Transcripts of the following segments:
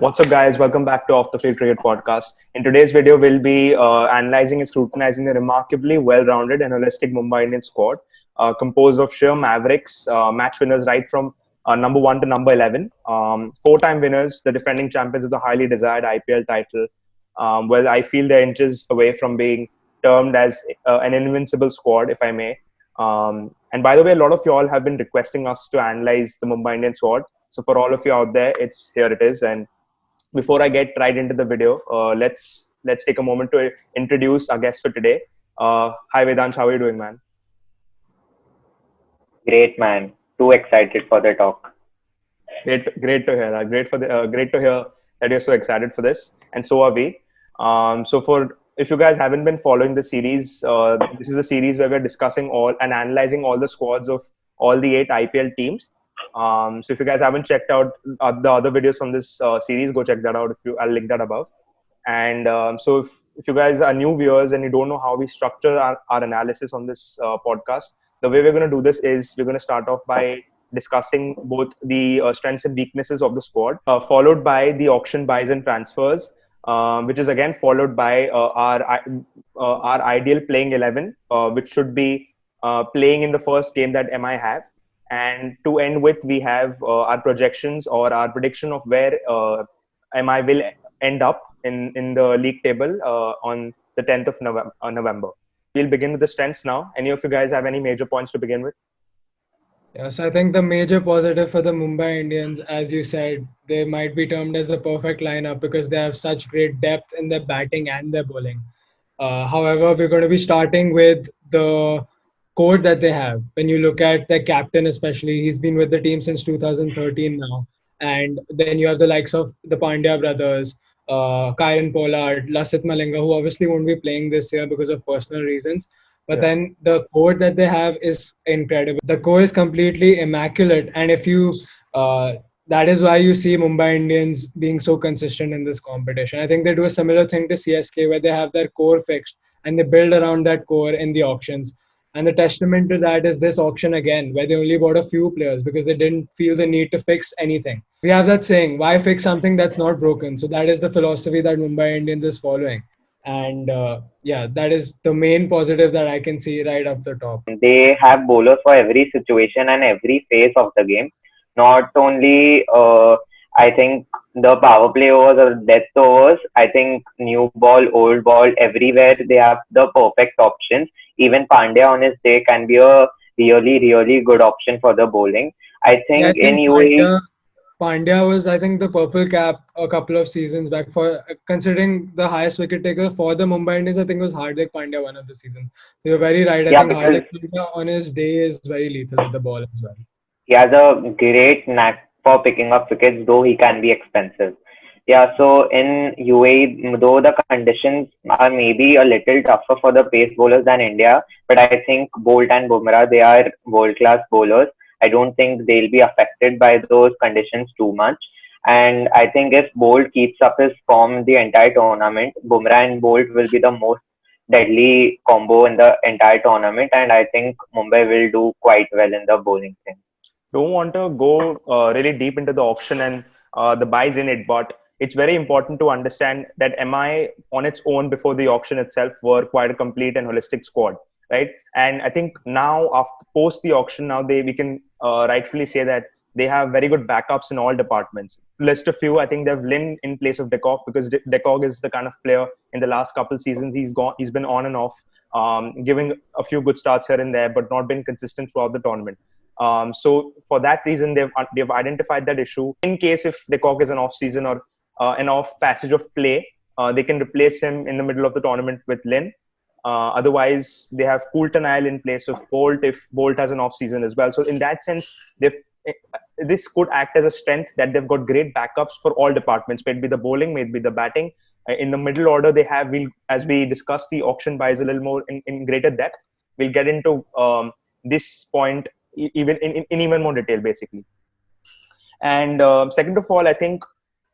What's up, guys? Welcome back to Off the Field Cricket Podcast. In today's video, we'll be analyzing and scrutinizing the remarkably well-rounded and holistic Mumbai Indians squad, composed of sheer mavericks, match winners right from number 1 to number 11, four-time winners, the defending champions of the highly desired IPL title. Well, I feel they're inches away from being termed as an invincible squad, if I may. And by the way, a lot of you all have been requesting us to analyze the Mumbai Indians squad. So for all of you out there, here it is. And before I get right into the video, let's take a moment to introduce our guest for today. Hi Vedansh, how are you doing, man? Great, man. Too excited for the talk. Great to hear that. Great to hear that you're so excited for this, and so are we. So for if you guys haven't been following the series, this is a series where we're discussing all and analyzing all the squads of all the 8 IPL teams. So if you guys haven't checked out the other videos from this series, go check that out. I'll link that above. And so if you guys are new viewers and you don't know how we structure our analysis on this podcast, the way we're going to do this is we're going to start off by discussing both the strengths and weaknesses of the squad, followed by the auction buys and transfers, which is again followed by our ideal playing 11, which should be playing in the first game that MI have. And to end with, we have our projections or our prediction of where MI will end up in the league table on the 10th of November. We'll begin with the strengths now. Any of you guys have any major points to begin with? Yes, I think the major positive for the Mumbai Indians, as you said, they might be termed as the perfect lineup because they have such great depth in their batting and their bowling. However, we're going to be starting with the core that they have. When you look at their captain, especially, he's been with the team since 2013 now. And then you have the likes of the Pandya brothers, Kieron Pollard, Lasith Malinga, who obviously won't be playing this year because of personal reasons. But then the core that they have is incredible. The core is completely immaculate. And that is why you see Mumbai Indians being so consistent in this competition. I think they do a similar thing to CSK where they have their core fixed and they build around that core in the auctions. And the testament to that is this auction again, where they only bought a few players because they didn't feel the need to fix anything. We have that saying, why fix something that's not broken? So that is the philosophy that Mumbai Indians is following. And that is the main positive that I can see right up the top. They have bowlers for every situation and every phase of the game. Not only, I think, the power play overs or death overs. I think new ball, old ball, everywhere they have the perfect options. Even Pandya on his day can be a really, really good option for the bowling. I Yeah, I think in think UAE, Pandya was, I think, the purple cap a couple of seasons back for considering the highest wicket taker for the Mumbai Indians. I think it was Hardik Pandya one of the season. You're very right. I yeah, think because Hardik Pandya on his day is very lethal with the ball as well. he has a great knack for picking up wickets, though he can be expensive. Yeah, so in UAE, though the conditions are maybe a little tougher for the pace bowlers than India, but I think Bolt and Bumrah, they are world-class bowlers. I don't think they'll be affected by those conditions too much. And I think if Bolt keeps up his form the entire tournament, Bumrah and Bolt will be the most deadly combo in the entire tournament. And I think Mumbai will do quite well in the bowling thing. Don't want to go really deep into the auction and the buys in it, but it's very important to understand that MI on its own before the auction itself were quite a complete and holistic squad, right? And I think now, after post the auction, now we can rightfully say that they have very good backups in all departments. List a few. I think they have Lynn in place of Dekog because Dekog is the kind of player in the last couple seasons he's been on and off, giving a few good starts here and there, but not been consistent throughout the tournament. So for that reason, they've identified that issue. In case if Dekog is an off season or an off passage of play, they can replace him in the middle of the tournament with Lynn. Otherwise, they have Coulton Isle in place of Bolt if Bolt has an off season as well. So in that sense, this could act as a strength that they've got great backups for all departments, maybe the bowling, maybe the batting. In the middle order, they have, as we discuss the auction buys a little more in greater depth, we'll get into this point even in even more detail, basically. And second of all, I think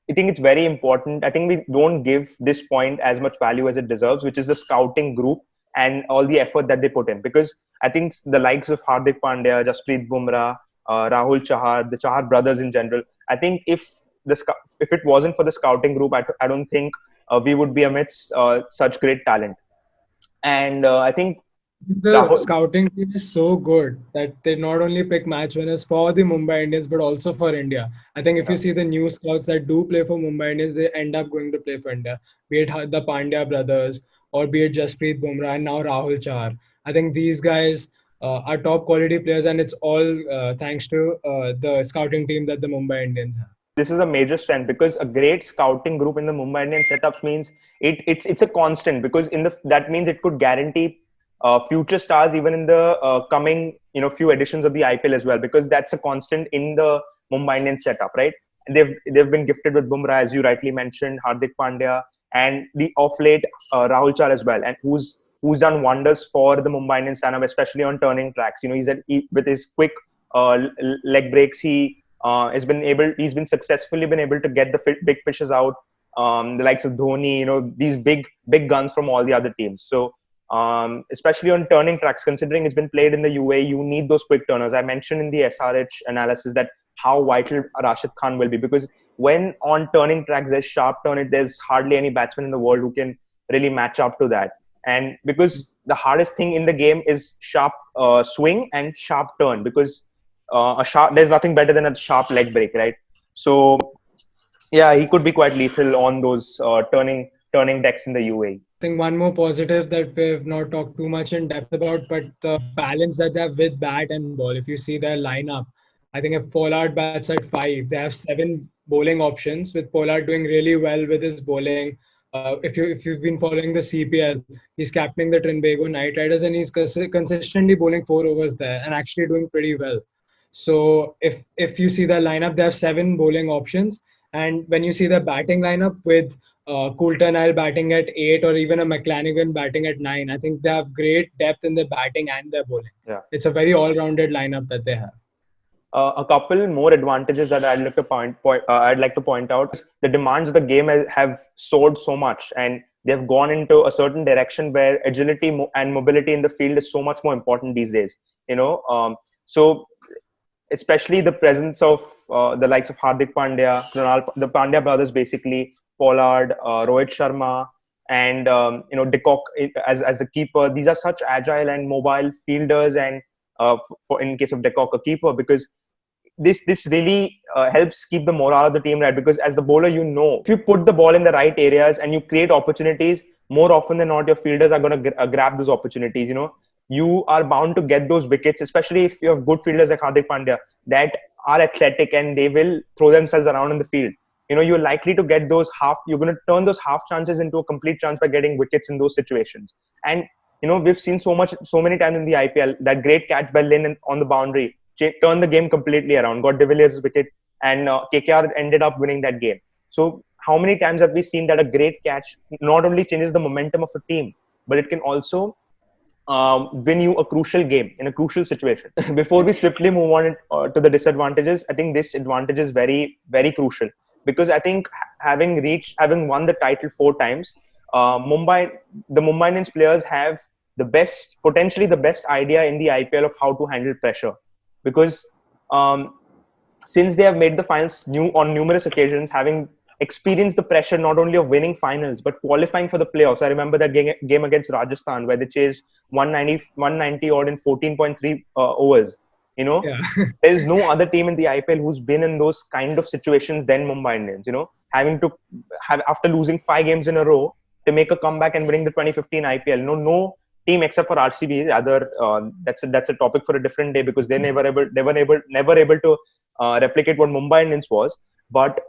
it's very important. I think we don't give this point as much value as it deserves, which is the scouting group and all the effort that they put in. Because I think the likes of Hardik Pandya, Jasprit Bumrah, Rahul Chahar, the Chahar brothers in general, I think if if it wasn't for the scouting group, I don't think we would be amidst such great talent. And I think The scouting team is so good that they not only pick match winners for the Mumbai Indians but also for India. I think if you see the new scouts that do play for Mumbai Indians, they end up going to play for India. Be it the Pandya brothers or be it Jasprit Bumrah and now Rahul Chahar. I think these guys are top quality players, and it's all thanks to the scouting team that the Mumbai Indians have. This is a major strength, because a great scouting group in the Mumbai Indian setups means it's a constant, because that means it could guarantee future stars even in the coming few editions of the IPL as well, because that's a constant in the Mumbai Indians setup, right? And they've been gifted with Bumrah, as you rightly mentioned, Hardik Pandya, and the off late Rahul Chahar as well, and who's done wonders for the Mumbai Indians stand-up, especially on turning tracks. With his quick leg breaks, he's been successfully been able to get the big fishes out, the likes of Dhoni, these big guns from all the other teams. So especially on turning tracks, considering it's been played in the UAE, you need those quick turners. I mentioned in the SRH analysis that how vital Rashid Khan will be, because when on turning tracks there's sharp turn, there's hardly any batsman in the world who can really match up to that. And because the hardest thing in the game is sharp swing and sharp turn, because there's nothing better than a sharp leg break, right? So yeah, he could be quite lethal on those turning decks in the UAE. I think one more positive that we've not talked too much in depth about, but the balance that they have with bat and ball. If you see their lineup, I think if Pollard bats at 5, they have 7 bowling options, with Pollard doing really well with his bowling. If you've been following the CPL, he's captaining the Trinbago Knight Riders, and he's consistently bowling 4 overs there and actually doing pretty well. So if you see their lineup, they have 7 bowling options. And when you see the batting lineup with Coulter-Nile batting at 8 or even a McLanigan batting at 9, I think they have great depth in their batting and their bowling. Yeah. It's a very all-rounded lineup that they have. A couple more advantages that I'd like to point out. The demands of the game have soared so much, and they've gone into a certain direction where agility and mobility in the field is so much more important these days. So especially the presence of the likes of Hardik Pandya, the Pandya brothers, basically Pollard, Rohit Sharma, and De Kock as the keeper. These are such agile and mobile fielders, and in case of De Kock, a keeper, because this really helps keep the morale of the team right. Because as the bowler, if you put the ball in the right areas and you create opportunities, more often than not, your fielders are going to grab those opportunities. You are bound to get those wickets, especially if you have good fielders like Hardik Pandya that are athletic and they will throw themselves around in the field. You're likely to get you're going to turn those half chances into a complete chance by getting wickets in those situations. And, we've seen so many times in the IPL, that great catch by Lin on the boundary turned the game completely around, got De Villiers' wicket, and KKR ended up winning that game. So how many times have we seen that a great catch not only changes the momentum of a team, but it can also win you a crucial game in a crucial situation. Before we swiftly move on to the disadvantages, I think this advantage is very, very crucial, because I think having won the title 4 times, the Mumbai Indians players have potentially the best idea in the IPL of how to handle pressure, because since they have made the finals on numerous occasions, having experienced the pressure not only of winning finals but qualifying for the playoffs. I remember that game against Rajasthan where they chased 190 odd in 14.3 overs. There's no other team in the IPL who's been in those kind of situations than Mumbai Indians. Having to have, after losing 5 games in a row, to make a comeback and winning the 2015 IPL. No team except for RCB. That's a topic for a different day, because they never able to replicate what Mumbai Indians was. But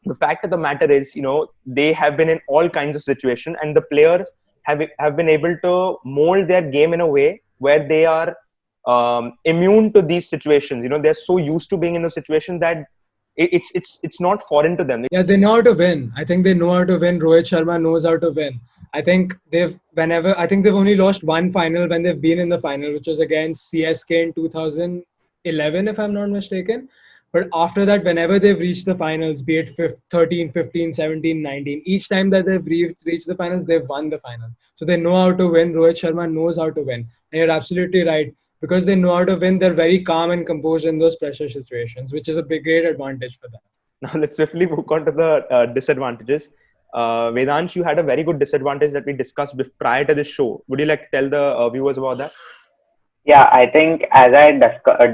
the fact of the matter is, they have been in all kinds of situations, and the players have been able to mold their game in a way where they are immune to these situations. They're so used to being in those situations that it's not foreign to them. Yeah, they know how to win. I think they know how to win. Rohit Sharma knows how to win. I think they've only lost 1 final when they've been in the final, which was against CSK in 2011, if I'm not mistaken. But after that, whenever they've reached the finals, be it 13, 15, 17, 19, each time that they've reached the finals, they've won the final. So they know how to win. Rohit Sharma knows how to win. And you're absolutely right. Because they know how to win, they're very calm and composed in those pressure situations, which is a great advantage for them. Now let's swiftly move on to the disadvantages. Vedansh, you had a very good disadvantage that we discussed prior to this show. Would you like to tell the viewers about that? Yeah, I think as I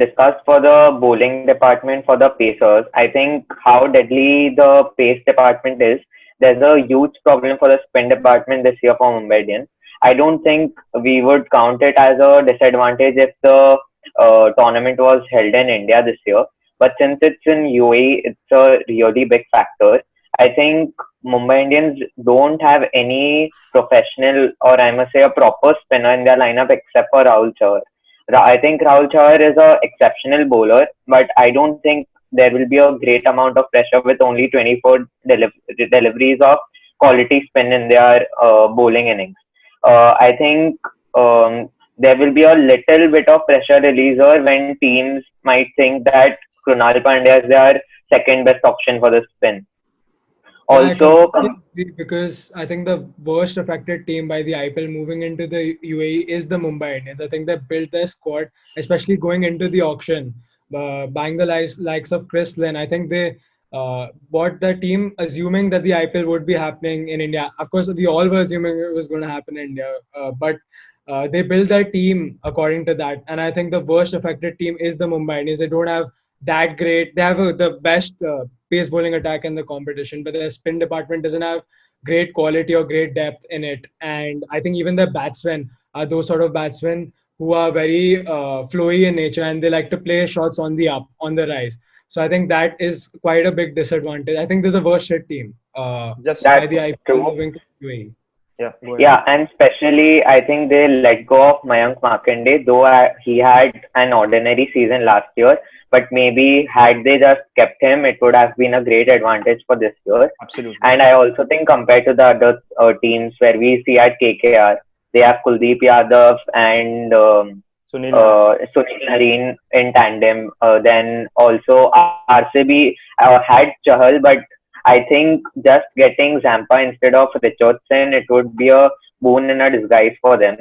discussed for the bowling department for the Pacers, I think how deadly the pace department is. There's a huge problem for the spin department this year for Mumbai Indians. I don't think we would count it as a disadvantage if the tournament was held in India this year. But since it's in UAE, it's a really big factor. I think Mumbai Indians don't have any professional, or I must say a proper spinner in their lineup except for Rahul Chahar. I think Rahul Chahar is a exceptional bowler, but I don't think there will be a great amount of pressure with only 24 deliveries of quality spin in their bowling innings. I think there will be a little bit of pressure releaser when teams might think that Krunal Pandya is their second best option for the spin. Yeah, I Also, completely agree because I think the worst affected team by the IPL moving into the UAE is the Mumbai Indians. I think they built their squad, especially going into the auction, buying the likes of Chris Lynn. I think they bought the team assuming that the IPL would be happening in India. Of course, we all were assuming it was going to happen in India, but they built their team according to that. And I think the worst affected team is the Mumbai Indians. They don't have that great. They have the best pace bowling attack in the competition, but their spin department doesn't have great quality or great depth in it. And I think even their batsmen are those sort of batsmen who are very flowy in nature and they like to play shots on the up, on the rise. So I think that is quite a big disadvantage. I think they're the worst hit team Just by that's the IPL true. moving to UAE. yeah, go ahead. Yeah, and especially I think they let go of Mayank Markande, though he had an ordinary season last year. But maybe had they just kept him, it would have been a great advantage for this year. Absolutely. And I also think compared to the other teams where we see at KKR, they have Kuldeep Yadav and Sunil Narine. Sunil Narine in tandem. Then also RCB had Chahal, but I think just getting Zampa instead of Richardson, it would be a boon in a disguise for them.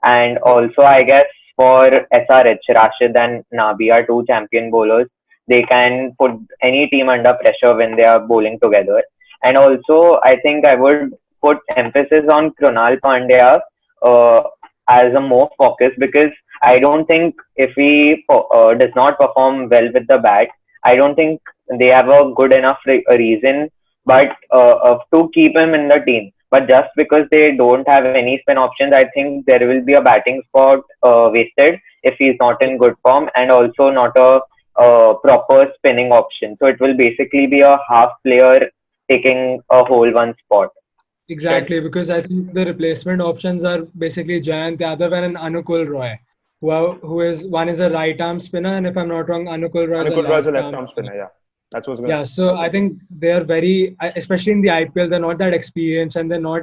And also, I guess for SRH, Rashid and Nabi are two champion bowlers. They can put any team under pressure when they are bowling together. And also, I think I would put emphasis on Krunal Pandya uh, as a more focus because I don't think if he does not perform well with the bat, I don't think they have a good enough reason but to keep him in the team. But just because they don't have any spin options, I think there will be a batting spot wasted if he's not in good form and also not a proper spinning option. So it will basically be a half player taking a whole one spot. Exactly, because I think the replacement options are basically Jayant Yadav and Anukul Roy, who is one is a right arm spinner, and if I'm not wrong, Anukul Roy is a Anukul Roy is a left left arm arm spinner. spinner. Yeah, that's what I was going to Yeah, say. so I think they're very, especially in the IPL, they're not that experienced and they're not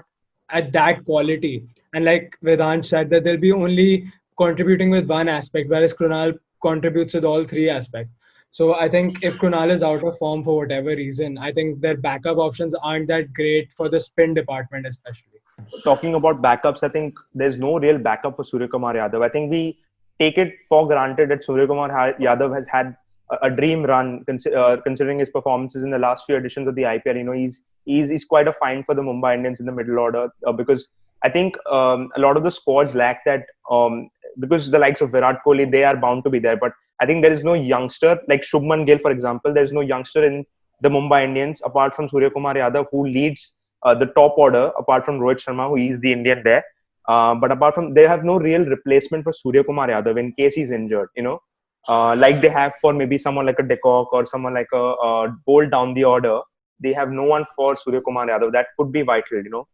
at that quality. And like Vedant said, that they'll be only contributing with one aspect, whereas Krunal contributes with all three aspects. So I think if Krunal is out of form for whatever reason, I think their backup options aren't that great for the spin department, especially. Talking about backups, I think there's no real backup for Surya Kumar Yadav. I think we take it for granted that Surya Kumar Yadav has had a dream run, considering his performances in the last few editions of the IPL. You know, he's quite a find for the Mumbai Indians in the middle order because I think a lot of the squads lack that. Because the likes of Virat Kohli, they are bound to be there, but I think there is no youngster like Shubman Gill, for example. There's no youngster in the Mumbai Indians apart from Surya Kumar Yadav who leads the top order apart from Rohit Sharma, who is the Indian there. But apart from, they have no real replacement for Surya Kumar Yadav in case he's injured. You know, like they have for maybe someone like a De Kock or someone like a Bolt down the order. They have no one for Surya Kumar Yadav. That could be vital. You know,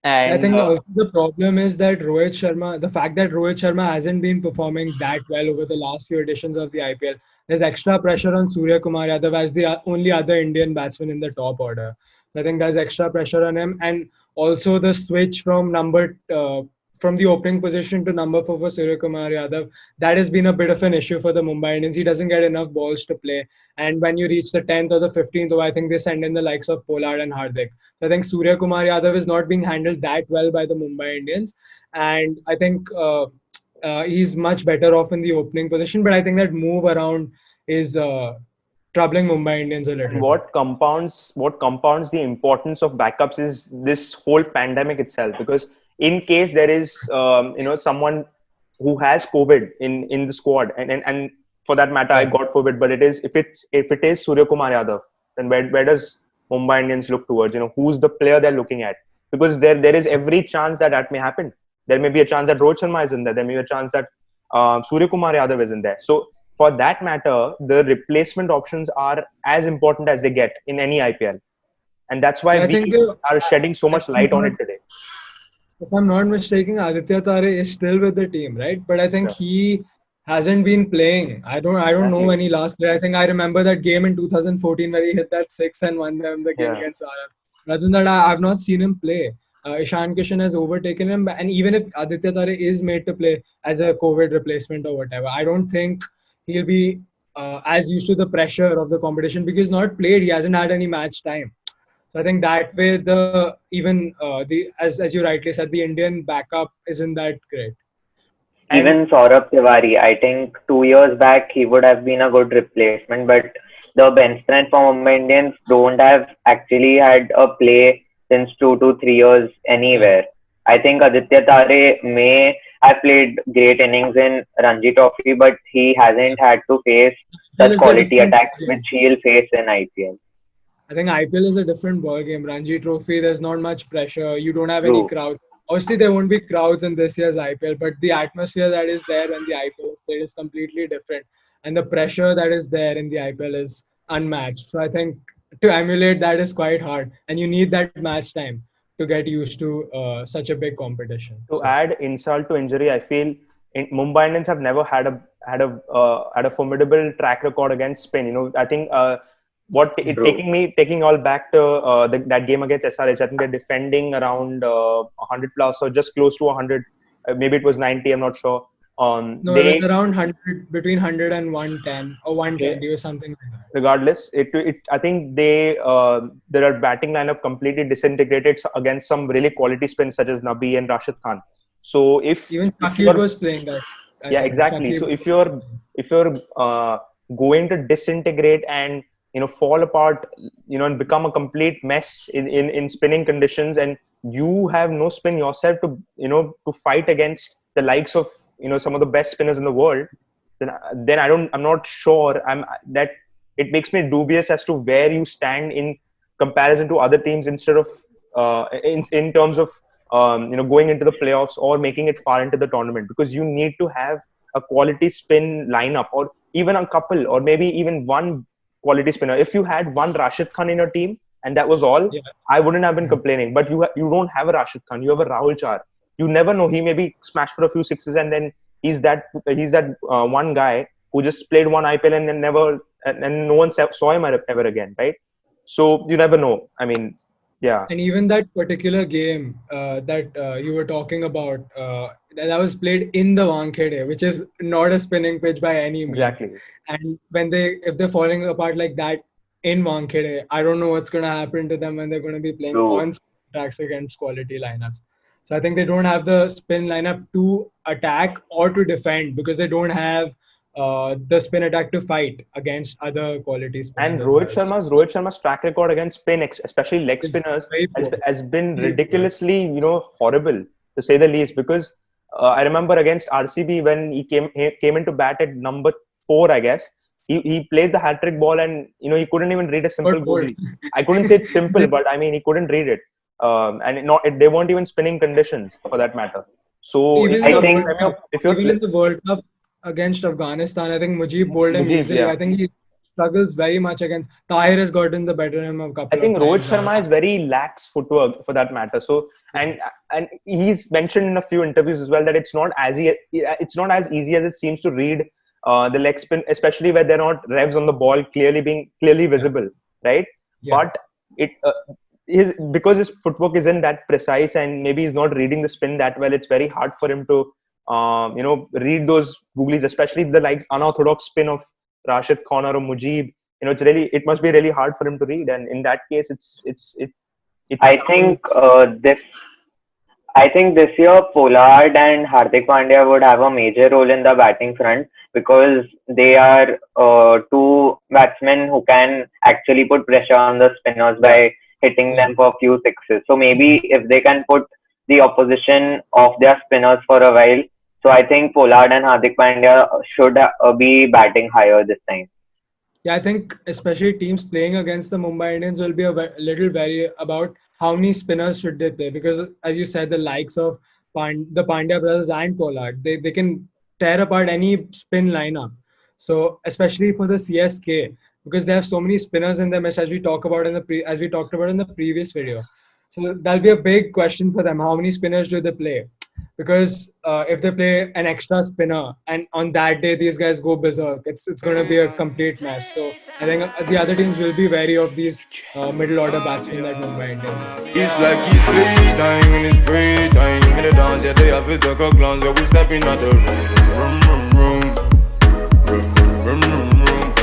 I and think also the problem is that Rohit Sharma, the fact that Rohit Sharma hasn't been performing that well over the last few editions of the IPL, there's extra pressure on Surya Kumar Yadav as the only other Indian batsman in the top order. I think there's extra pressure on him, and also the switch from the opening position to number 4 for Surya Kumar Yadav, that has been a bit of an issue for the Mumbai Indians. He doesn't get enough balls to play, and when you reach the 10th or the 15th, I think they send in the likes of Pollard and Hardik. I think Surya Kumar Yadav is not being handled that well by the Mumbai Indians, and I think he's much better off in the opening position. But I think that move around is troubling Mumbai Indians a And little bit. what compounds the importance of backups is this whole pandemic itself. Because in case there is someone who has COVID in the squad, and for that matter, I Yeah. got COVID, but if it is Surya Kumar Yadav, then where does Mumbai Indians look towards? Who's the player they're looking at? Because there is every chance that may happen. There may be a chance that Rohit Sharma is in there. There may be a chance that Surya Kumar Yadav is in there. So for that matter, the replacement options are as important as they get in any IPL, and that's why Yeah, I we think are shedding so much light on it today. if I'm not mistaken, Aditya Tare is still with the team, right? But I think Yeah. he hasn't been playing. I don't know Exactly. when he last played. I think I remember that game in 2014 where he hit that six and won them the game Yeah. against RR. Rather than that, I've not seen him play. Ishan Kishan has overtaken him, and even if Aditya Tare is made to play as a COVID replacement or whatever, I don't think he'll be as used to the pressure of the competition because he's not played. He hasn't had any match time. So I think that way the even the as you rightly said, the Indian backup isn't that great. And Even Saurabh Tiwari, I think 2 years back he would have been a good replacement, but the bench strength for Mumbai Indians don't have actually had a play since 2 to 3 years Yeah. anywhere. I think Aditya Tare may have played great innings in Ranji Trophy, but he hasn't had to face IPL such is a quality different attacks which game. he'll face in IPL. I think IPL is a different ball game. Ranji Trophy, there's not much pressure. You don't have any True. crowd. Obviously, there won't be crowds in this year's IPL, but the atmosphere that is there when the IPL is played is completely different, and the pressure that is there in the IPL is unmatched. So I think to emulate that is quite hard, and you need that match time to get used to such a big competition. to So add insult to injury, I feel Mumbai Indians have never had a formidable track record against spin. I think True. taking all back to that game against SRH. I think they're defending around 100 plus or just close to 100. Maybe it was 90. I'm not sure. no, it was They around 100, between 100 and 110 or Okay. 120 or something like that. Regardless, I think their batting lineup completely disintegrated against some really quality spins such as Nabi and Rashid Khan. So Even if Shakib you're was playing that. I yeah, think exactly. Shakib So was if you're going to disintegrate and fall apart, and become a complete mess in spinning conditions, and you have no spin yourself to fight against the likes of some of the best spinners in the world, then I'm not sure I'm that it makes me dubious as to where you stand in comparison to other teams instead of in terms of going into the playoffs or making it far into the tournament, because you need to have a quality spin lineup, or even a couple, or maybe even one quality spinner. If you had one Rashid Khan in your team and that was all, yeah. I wouldn't have been complaining. But you don't have a Rashid Khan, you have a Rahul Char. You never know, he maybe smashed for a few sixes, and then he's that one guy who just played one IPL and then never and no one saw him ever again, right? So you never know. I mean, yeah, And even that particular game that you were talking about, that was played in the Wankhede, which is not a spinning pitch by any means. exactly. And if they're falling apart like that in Wankhede, I don't know what's going to happen to them when they're going to be playing True. on tracks against quality lineups. So I think they don't have the spin lineup to attack or to defend because they don't have the spin attack to fight against other quality spinners And as well. So Rohit Sharma's track record against spin, especially leg it's spinners, very has, poor. has been Very poor. ridiculously, horrible to say the least. Because I remember against RCB when he came into bat at number 4, I guess. He played the hat trick ball, and he couldn't even read a simple Got bored. googly. I couldn't say it's simple, but I mean he couldn't read it. They weren't even spinning conditions for that matter. So Even in I the think World Cup, if you're even in the World Cup against Afghanistan, I think Mujib bowled him Mujib, easily. yeah. I think he struggles very much against Tahir has gotten the better of him a I couple think of Rohit times. Sharma is very lax footwork for that matter. So and he's mentioned in a few interviews as well that it's not as easy as it seems to read the leg spin, especially where they're not revs on the ball clearly Yeah, visible, right? yeah. But it because his footwork isn't that precise, and maybe he's not reading the spin that well. It's very hard for him to read those googlies, especially the like unorthodox spin of Rashid Khan or Mujib. It must be really hard for him to read, and in that case it's I something. think this I think this year Pollard and Hardik Pandya would have a major role in the batting front because they are two batsmen who can actually put pressure on the spinners Yeah. by hitting Yeah. them for a few sixes. So maybe if they can put the opposition off their spinners for a while, so I think Pollard and Hardik Pandya should be batting higher this time. Yeah, I think especially teams playing against the Mumbai Indians will be little wary about how many spinners should they play because, as you said, the likes of the Pandya brothers and Pollard, they can tear apart any spin lineup. So especially for the CSK, because they have so many spinners in them, as we talk about in as we talked about in the previous video. So that'll be a big question for them. How many spinners do they play? Because if they play an extra spinner and on that day these guys go berserk, it's going to be a complete mess. So I think the other teams will be wary of these middle order batsmen that Mumbai Indians have. It's like it's playtime, when it's free time. In the dance, yeah, they have it, talk a glance, yeah, we stepping out the room.